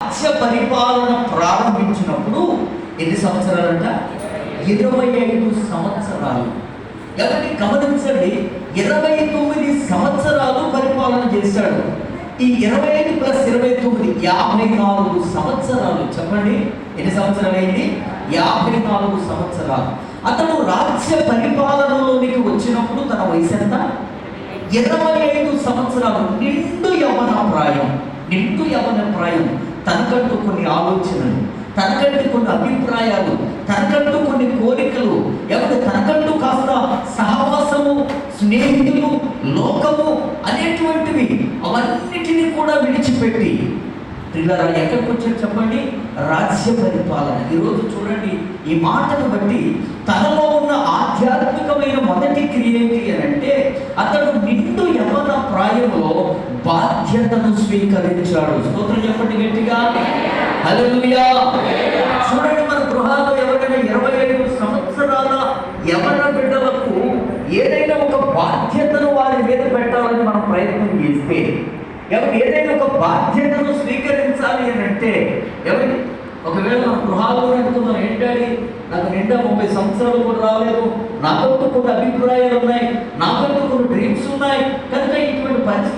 రాజ్య పరిపాలన ప్రారంభించినప్పుడు ఎన్ని సంవత్సరాలంట? 25 సంవత్సరాలు. ఎవరిని గమనించండి, 29 సంవత్సరాలు పరిపాలన చేశాడు. ఈ 25 ప్లస్ 29 54 సంవత్సరాలు. చెప్పండి, ఎన్ని సంవత్సరాలు అయింది? 54 సంవత్సరాలు. అతడు రాజ్య పరిపాలనలోనికి వచ్చినప్పుడు తన వయసు ఎంత? 25 సంవత్సరాలు. నిండు యవ్వన ప్రాయం. నిండు యవ్వన ప్రాయం. తనకంటూ కొన్ని ఆలోచనలు, తనకంటూ కొన్ని అభిప్రాయాలు, తనకంటూ కొన్ని కోరికలు, ఎవరు తనకంటూ కాస్త సహవాసము, స్నేహితులు, లోకము అనేటువంటివి అవన్నిటినీ కూడా విడిచిపెట్టి పిల్లరా ఎక్కడికి వచ్చారు చెప్పండి? రాజ్య పరిపాలన. ఈరోజు చూడండి, ఈ మాటను బట్టి తనలో ఉన్న ఆధ్యాత్మికమైన మొదటి క్రియ ఏంటి అని అంటే, అతడు నిండు యవ్వన ప్రాయంలో బాధ్యతను స్వీకరించాడు. స్తోత్రం చెప్పండి గట్టిగా, హల్లెలూయా. చూడండి, మన గృహాల్లో ఎవరైనా 25 సంవత్సరాల యవ్వన బిడ్డలకు ఏదైనా ఒక బాధ్యతను వారి మీద పెట్టాలని మనం ప్రయత్నం చేస్తే, ఎవరు ఏదైనా ఒక బాధ్యతను స్వీకరించాలి అని అంటే, ఎవరి ఒకవేళ మన గృహాల్లో అనుకుందాం, ఏంటండి నాకు నిండా 30 సంవత్సరాలు కూడా రాలేదు, నాకంటూ కొన్ని అభిప్రాయాలు ఉన్నాయి, నాకంటూ కొన్ని డ్రీమ్స్ ఉన్నాయి, కనుక ఇటువంటి పరిస్థితి